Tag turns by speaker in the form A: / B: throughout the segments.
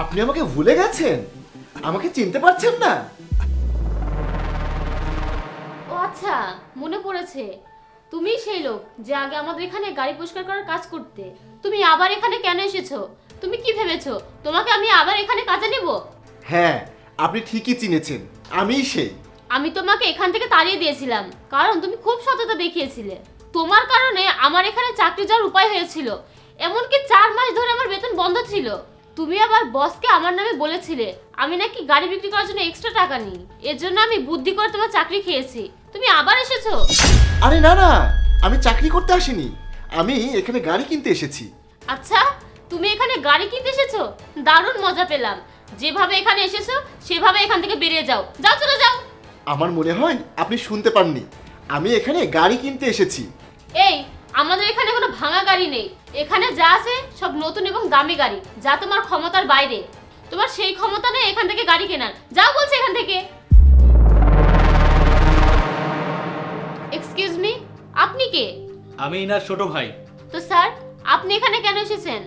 A: আপনি আমাকে ভুলে গেছেন? আমাকে চিনতে পারছেন না?
B: ও আচ্ছা, মনে পড়েছে। তুমিই সেই লোক যে আগে আমাদের এখানে গাড়ি পরিষ্কার করার কাজ করতে। তুমি আবার এখানে কেন এসেছো? তুমি কি ভেবেছো তোমাকে আমি আবার এখানে কাজে নেব?
A: হ্যাঁ, আপনি ঠিকই চিনেছেন, আমিই সেই।
B: আমি তোমাকে এখান থেকে তাড়িয়ে দিয়েছিলাম কারণ তুমি খুব সততা দেখিয়েছিলে। তোমার কারণে আমার এখানে চাকরি যাওয়ার উপায় হয়েছিল। এমনকি 4 মাস ধরে আমার বেতন বন্ধ ছিল। তুমি আবার বসকে আমার নামে বলেছিলে আমি নাকি গাড়ি বিক্রি করার জন্য এক্সট্রা টাকা নিই। এর জন্য আমি বুদ্ধি করে তোমার চাকরি খেয়েছি। তুমি আবার এসেছো?
A: আরে না না, আমি চাকরি করতে আসিনি, আমি এখানে গাড়ি কিনতে এসেছি।
B: আচ্ছা, তুমি এখানে গাড়ি কিনতে এসেছো? দারুণ মজা পেলাম। যেভাবে এখানে এসেছো সেভাবে এখান থেকে বেরিয়ে যাও। যাও, চলে যাও।
A: আমার মনে হয় আপনি শুনতে পাননি, আমি এখানে গাড়ি কিনতে এসেছি।
B: এই, আমাদের এখানে কোনো ভাঙা গাড়ি নেই। এখানে যা আছে সব নতুন এবং দামি গাড়ি, যা তোমার ক্ষমতার বাইরে। তোমার সেই ক্ষমতা নেই এখান থেকে গাড়ি কেনার। যাও বলছে এখান থেকে। এক্সকিউজ মি, আপনি কে?
C: আমি ইনার ছোট ভাই।
B: তো স্যার, আপনি এখানে কেন এসেছেন?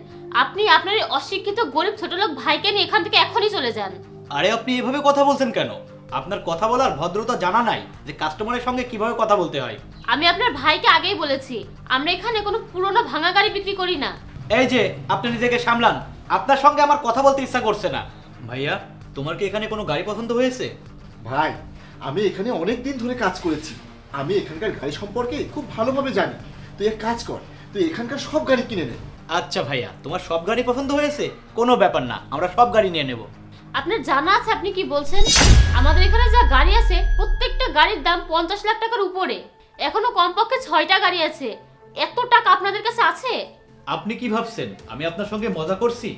B: আপনি আপনার এই অশিক্ষিত গরিব ছোটলোক ভাইকে নিয়ে এখান থেকে এখনই চলে যান।
C: আরে আপনি এভাবে কথা বলছেন কেন? আপনার কথা বলার ভদ্রতা জানা নাই যে কাস্টমারের সঙ্গে কিভাবে কথা বলতে হয়।
B: আমি আপনার ভাইকে আগেই বলেছি আমরা এখানে কোনো পুরনো ভাঙা গাড়ি বিক্রি করি না।
C: এই যে আপনি নিজেকে সামলান, আপনার সঙ্গে আমার কথা বলতে ইচ্ছা করছে না। ভাইয়া, তোমার কি এখানে কোনো গাড়ি পছন্দ হয়েছে?
A: ভাই, আমি এখানে অনেক দিন ধরে কাজ করেছি, আমি এখানকার গাড়ি সম্পর্কে খুব ভালোভাবে জানি। তুই এক কাজ কর, তুই এখানকার সব গাড়ি কিনে নে।
C: আচ্ছা ভাইয়া, তোমার সব গাড়ি পছন্দ হয়েছে? কোনো ব্যাপার না, আমরা সব গাড়ি নিয়ে নেব।
B: আপনার জানা আছে আপনি কি বলছেন? আমাদের এখানে যা গাড়ি আছে প্রত্যেকটা গাড়ির দাম 50 লাখ টাকার উপরে। এখনো কমপক্ষে 6টা গাড়ি আছে। এত টাকা আপনাদের কাছে আছে?
C: আপনি কি ভাবছেন আমি আপনার সঙ্গে মজা করছি?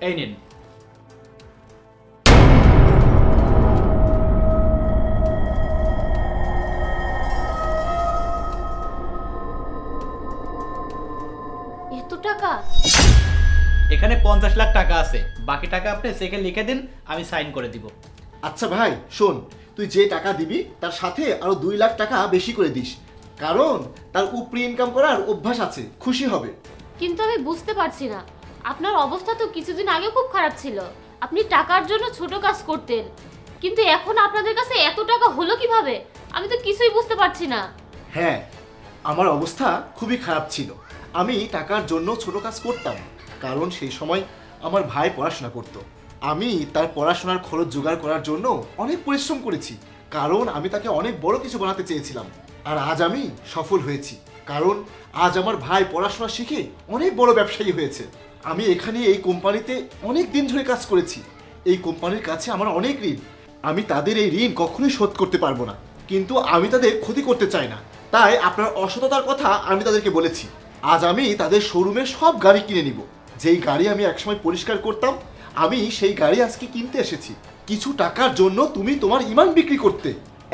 C: এই নিন।
B: এত টাকা?
C: এখানে 50 লাখ টাকা আছে, বাকি টাকা আপনি চেকে লিখে দিন, আমি সাইন করে দিব।
A: আচ্ছা ভাই শোন, তুই যে টাকা দিবি তার সাথে আরো 2 লাখ টাকা বেশি করে দিস, কারণ তার উপরি ইনকাম করার অভ্যাস আছে, খুশি হবে।
B: কিন্তু আমি বুঝতে পারছি না, আপনার অবস্থা তো কিছুদিন আগে খুব খারাপ ছিল। আপনি টাকার জন্য ছোট কাজ করতেন, কিন্তু এখন আপনাদের কাছে এত টাকা হলো কিভাবে? আমি তো কিছুই বুঝতে পারছি না।
A: হ্যাঁ, আমার অবস্থা খুবই খারাপ ছিল। আমি টাকার জন্য ছোট কাজ করতাম, কারণ সেই সময় আমার ভাই পড়াশোনা করত। আমি তার পড়াশোনার খরচ জোগাড় করার জন্য অনেক পরিশ্রম করেছি, কারণ আমি তাকে অনেক বড় কিছু বানাতে চেয়েছিলাম। আর আজ আমি সফল হয়েছি, কারণ আজ আমার ভাই পড়াশোনা শিখে অনেক বড় ব্যবসায়ী হয়েছে। আমি এখানে এই কোম্পানিতে অনেক দিন ধরে কাজ করেছি। এই কোম্পানির কাছে আমার অনেক ঋণ, আমি তাদের এই ঋণ কখনোই শোধ করতে পারবো না, কিন্তু আমি তাদের ক্ষতি করতে চাই না। তাই আপনার অসততার কথা আমি তাদেরকে বলেছি। আজ আমি তাদের শোরুমে সব গাড়ি কিনে নিব। যেই গাড়ি আমি একসময় পরিষ্কার করতাম, আমি সেই গাড়ি আজকে কিনতে এসেছি কিছু টাকার জন্য। তুমি তোমার ইমান বিক্রি করতে।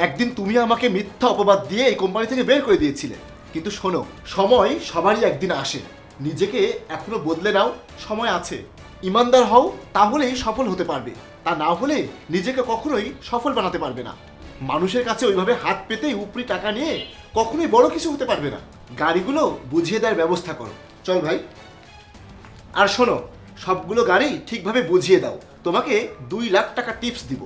A: একদিন তুমি আমাকে মিথ্যা অপবাদ দিয়ে এই কোম্পানি থেকে বের করে দিয়েছিলে, কিন্তু শোনো, সময় সবারই একদিন আসে। নিজেকে এখনো বদলে নাও, সময় আছে। ইমানদার হও, তাহলেই সফল হতে পারবে। তা না হলে নিজেকে কখনোই সফল বানাতে পারবে না। মানুষের কাছে ওইভাবে হাত পেতেই উপরি টাকা নিয়ে কখনোই বড় কিছু হতে পারবে না। গাড়িগুলো বুঝিয়ে দেওয়ার ব্যবস্থা করো। চল ভাই। আর শোনো, সবগুলো গাড়ি ঠিকভাবে বুঝিয়ে দাও, তোমাকে 2 লাখ টাকা টিপস দিব।